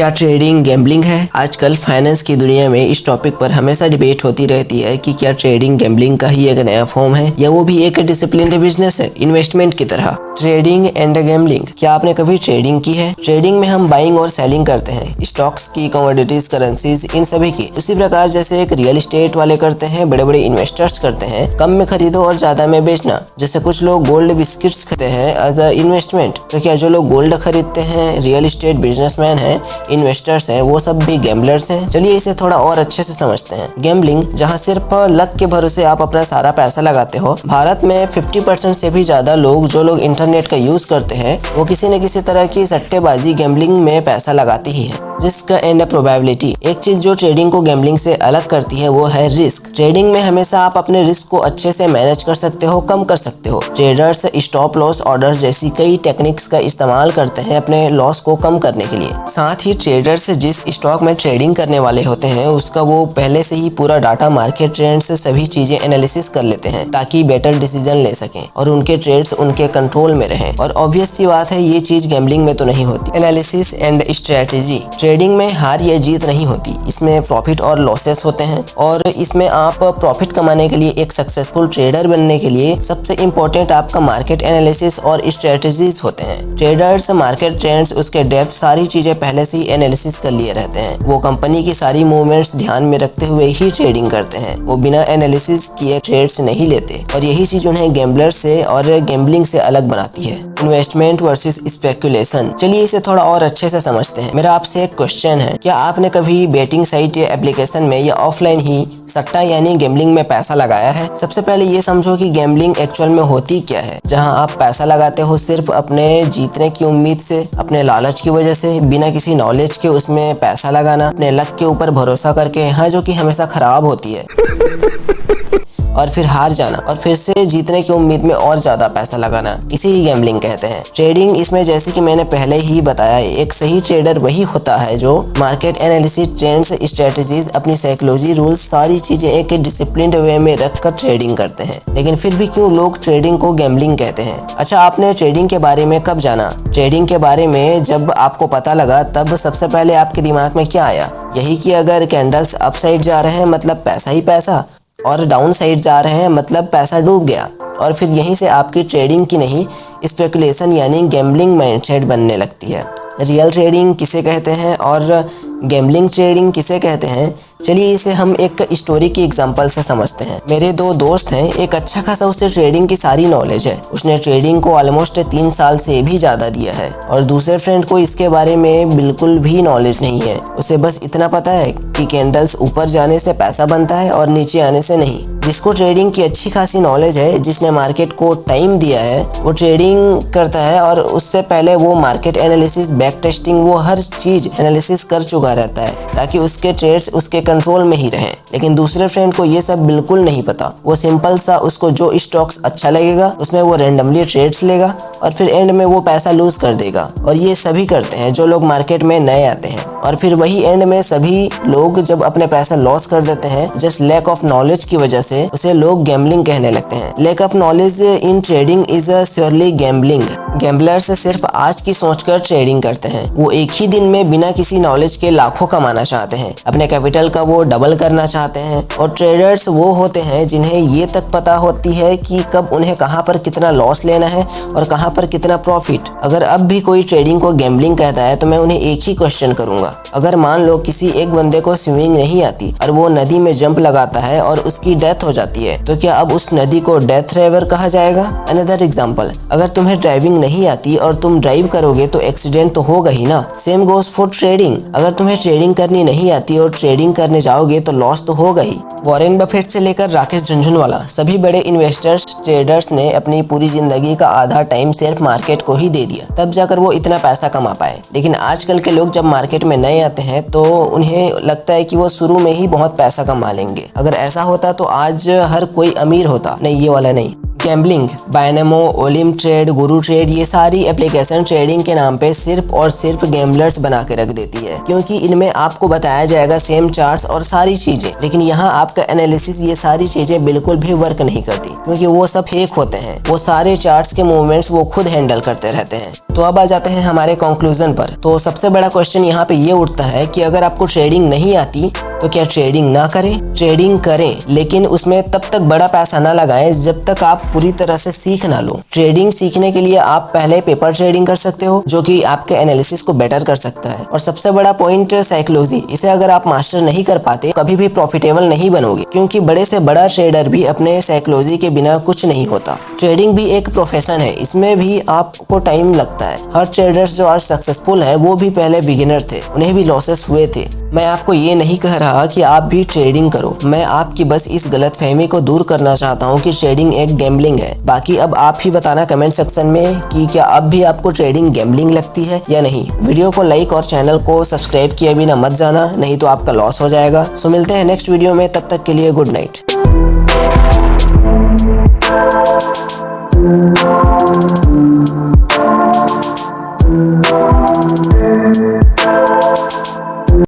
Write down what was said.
क्या trading gambling है? आजकल फाइनेंस की दुनिया में इस टॉपिक पर हमेशा डिबेट होती रहती है कि क्या ट्रेडिंग गैम्बलिंग का ही एक नया फॉर्म है या वो भी एक डिसिप्लिन्ड बिजनेस है इन्वेस्टमेंट की तरह। ट्रेडिंग एंड गैम्बलिंग, क्या आपने कभी ट्रेडिंग की है? ट्रेडिंग में हम बाइंग और सेलिंग करते हैं, स्टॉक्स की, कमोडिटीज, करेंसीज, इन सभी की। उसी प्रकार जैसे एक रियल एस्टेट वाले करते हैं, बड़े बड़े इन्वेस्टर्स करते हैं, कम में खरीदो और ज्यादा में बेचना। जैसे कुछ लोग गोल्ड बिस्किट्स खरीदते हैं एज अ इन्वेस्टमेंट, तो क्या जो लोग गोल्ड खरीदते हैं रियल एस्टेट बिजनेसमैन हैं, इन्वेस्टर्स हैं, वो सब भी गैम्बलर्स हैं? चलिए इसे थोड़ा और अच्छे से समझते हैं। गैम्बलिंग, जहाँ सिर्फ लक के भरोसे आप अपना सारा पैसा लगाते हो। भारत में 50% से भी ज्यादा लोग, जो लोग इंटरनेट का यूज करते हैं, वो किसी न किसी तरह की सट्टेबाजी गैम्बलिंग में पैसा लगाते ही है। रिस्क एंड प्रोबेबिलिटी, एक चीज जो ट्रेडिंग को गैम्बलिंग से अलग करती है वो है रिस्क। ट्रेडिंग में हमेशा आप अपने रिस्क को अच्छे से मैनेज कर सकते हो, कम कर सकते हो। ट्रेडर्स स्टॉप लॉस ऑर्डर जैसी कई टेक्निक्स का इस्तेमाल करते हैं अपने लॉस को कम करने के लिए। साथ ही ट्रेडर्स जिस स्टॉक में ट्रेडिंग करने वाले होते हैं उसका वो पहले से ही पूरा डाटा, मार्केट ट्रेंड से सभी चीजें एनालिसिस कर लेते हैं ताकि बेटर डिसीजन ले सकें और उनके ट्रेड्स उनके कंट्रोल में रहें। और ऑब्वियस सी बात है, ये चीज गैम्बलिंग में तो नहीं होती। एनालिसिस एंड स्ट्रेटेजी, ट्रेडिंग में हार या जीत नहीं होती, इसमें प्रॉफिट और लॉसेस होते हैं। और इसमें आप प्रॉफिट कमाने के लिए, एक सक्सेसफुल ट्रेडर बनने के लिए सबसे इम्पोर्टेंट आपका मार्केट एनालिसिस और स्ट्रेटेजीज होते हैं। ट्रेडर्स मार्केट ट्रेंड्स, उसके डेप्थ, सारी चीजें पहले से ही एनालिसिस कर लिए रहते हैं। वो कंपनी की सारी मूवमेंट्स ध्यान में रखते हुए ही ट्रेडिंग करते हैं, वो बिना एनालिसिस किए ट्रेड्स नहीं लेते। और यही चीज उन्हें गैम्बलर से और गैम्बलिंग से अलग बनाती है। इन्वेस्टमेंट वर्सेस स्पेकुलेशन, चलिए इसे थोड़ा और अच्छे से समझते हैं। मेरा आपसे एक क्वेश्चन है, क्या आपने कभी बेटिंग साइट या एप्लीकेशन में या ऑफलाइन ही सट्टा यानी गैम्बलिंग में पैसा लगाया है? सबसे पहले ये समझो कि गैम्बलिंग एक्चुअल में होती क्या है। जहां आप पैसा लगाते हो सिर्फ अपने जीतने की उम्मीद से, अपने लालच की वजह से, बिना किसी नॉलेज के उसमें पैसा लगाना, अपने लक के ऊपर भरोसा करके, हाँ, जो कि हमेशा खराब होती है, और फिर हार जाना और फिर से जीतने की उम्मीद में और ज्यादा पैसा लगाना, इसे ही गैम्बलिंग कहते हैं। ट्रेडिंग, इसमें जैसे कि मैंने पहले ही बताया, एक सही ट्रेडर वही होता है जो मार्केट एनालिसिस, ट्रेंड्स, स्ट्रेटजीज, अपनी साइकोलॉजी, रूल्स, सारी चीजें एक डिसिप्लिन्ड वे में रखकर ट्रेडिंग करते हैं। लेकिन फिर भी क्यों लोग ट्रेडिंग को गैम्बलिंग कहते हैं? अच्छा, आपने ट्रेडिंग के बारे में कब जाना? ट्रेडिंग के बारे में जब आपको पता लगा, तब सबसे पहले आपके दिमाग में क्या आया? यही कि अगर कैंडल्स अप साइड जा रहे हैं मतलब पैसा ही पैसा, और डाउन साइड जा रहे हैं मतलब पैसा डूब गया। और फिर यहीं से आपकी ट्रेडिंग की नहीं, स्पेकुलेशन यानी गैम्बलिंग माइंडसेट बनने लगती है। रियल ट्रेडिंग किसे कहते हैं और गैम्बलिंग ट्रेडिंग किसे कहते हैं? चलिए इसे हम एक स्टोरी की एग्जांपल से समझते हैं। मेरे दो दोस्त हैं, एक अच्छा खासा उसे ट्रेडिंग की सारी नॉलेज है, उसने ट्रेडिंग को ऑलमोस्ट 3 साल से भी ज्यादा दिया है। और दूसरे फ्रेंड को इसके बारे में बिल्कुल भी नॉलेज नहीं है, उसे बस इतना पता है कि कैंडल्स ऊपर जाने से पैसा बनता है और नीचे आने से नहीं। जिसको ट्रेडिंग की अच्छी खासी नॉलेज है, जिसने मार्केट को टाइम दिया है, वो ट्रेडिंग करता है और उससे पहले वो मार्केट एनालिसिस, बैक टेस्टिंग, वो हर चीज एनालिसिस कर चुका रहता है ताकि उसके ट्रेड्स उसके कंट्रोल में ही रहें। लेकिन दूसरे फ्रेंड को ये सब बिल्कुल नहीं पता, वो सिंपल सा, उसको जो स्टॉक्स अच्छा लगेगा उसमें वो रैंडमली ट्रेड्स लेगा और फिर एंड में वो पैसा लूज कर देगा। और ये सभी करते हैं जो लोग मार्केट में नए आते हैं। और फिर वही एंड में सभी लोग जब अपने पैसा लॉस कर देते हैं जस्ट लैक ऑफ नॉलेज की वजह से, उसे लोग गैम्बलिंग कहने लगते हैं। Lack of knowledge in trading is surely gambling. Gamblers सिर्फ आज की सोचकर ट्रेडिंग करते हैं। वो एक ही दिन में बिना किसी नॉलेज के लाखों कमाना चाहते हैं, अपने कैपिटल का वो डबल करना चाहते हैं। और ट्रेडर्स वो होते हैं जिन्हें ये तक पता होती है कि कब उन्हें कहां पर कितना लॉस लेना है और कहां पर कितना प्रॉफिट। अगर अब भी कोई ट्रेडिंग को गैम्बलिंग कहता है तो मैं उन्हें एक ही क्वेश्चन करूंगा। अगर मान लो किसी एक बंदे को स्विमिंग नहीं आती और वो नदी में जंप लगाता है और उसकी डेथ हो जाती है, तो क्या अब उस नदी को डेथ रिवर कहा जाएगा? अनदर एग्जांपल, अगर तुम्हें ड्राइविंग नहीं आती और तुम ड्राइव करोगे तो एक्सीडेंट तो होगा ही ना। सेम गोज फॉर ट्रेडिंग, अगर तुम्हें ट्रेडिंग करनी नहीं आती और ट्रेडिंग करने जाओगे तो लॉस तो होगा ही। वॉरेन बफेट से लेकर राकेश झुनझुनवाला, सभी बड़े इन्वेस्टर्स, ट्रेडर्स ने अपनी पूरी जिंदगी का आधा टाइम सिर्फ मार्केट को ही दे दिया, तब जाकर वो इतना पैसा कमा पाए। लेकिन आजकल के लोग जब मार्केट में नए आते हैं तो उन्हें लगता है कि वो शुरू में ही बहुत पैसा कमा लेंगे। अगर ऐसा होता तो आज हर कोई अमीर होता। नहीं, ये वाला नहीं। गैम्बलिंग, बायनेमो, ओलिम ट्रेड, गुरु ट्रेड, ये सारी एप्लीकेशन ट्रेडिंग के नाम पे सिर्फ और सिर्फ गैम्बलर्स बना के रख देती है, क्योंकि इनमें आपको बताया जाएगा सेम चार्ट्स और सारी चीजें, लेकिन यहाँ आपका एनालिसिस ये सारी चीजें बिल्कुल भी वर्क नहीं करती, क्योंकि वो सब फेक होते हैं। वो सारे चार्ट्स के मूवमेंट्स वो खुद हैंडल करते रहते हैं। तो अब आ जाते हैं हमारे कंक्लूजन पर। तो सबसे बड़ा क्वेश्चन यहाँ पे ये उठता है कि अगर आपको ट्रेडिंग नहीं आती तो क्या ट्रेडिंग ना करें? ट्रेडिंग करें, लेकिन उसमें तब तक बड़ा पैसा ना लगाएं जब तक आप पूरी तरह से सीख ना लो। ट्रेडिंग सीखने के लिए आप पहले पेपर ट्रेडिंग कर सकते हो, जो कि आपके एनालिसिस को बेटर कर सकता है। और सबसे बड़ा पॉइंट साइकोलॉजी, इसे अगर आप मास्टर नहीं कर पाते कभी भी प्रॉफिटेबल नहीं बनोगे, क्योंकि बड़े से बड़ा ट्रेडर भी अपने साइकोलॉजी के बिना कुछ नहीं होता। ट्रेडिंग भी एक प्रोफेशन है, इसमें भी आपको टाइम लगता है। हर ट्रेडर्स जो आज सक्सेसफुल है वो भी पहले बिगिनर थे, उन्हें भी लॉसेस हुए थे। मैं आपको ये नहीं कह रहा कि आप भी ट्रेडिंग करो, मैं आपकी बस इस गलतफहमी को दूर करना चाहता हूँ कि ट्रेडिंग एक गैम्बलिंग है। बाकी अब आप ही बताना कमेंट सेक्शन में कि क्या अब भी आपको ट्रेडिंग गैम्बलिंग लगती है या नहीं। वीडियो को लाइक और चैनल को सब्सक्राइब किए बिना मत जाना, नहीं तो आपका लॉस हो जाएगा। सो मिलते हैं नेक्स्ट वीडियो में, तब तक के लिए गुड नाइट।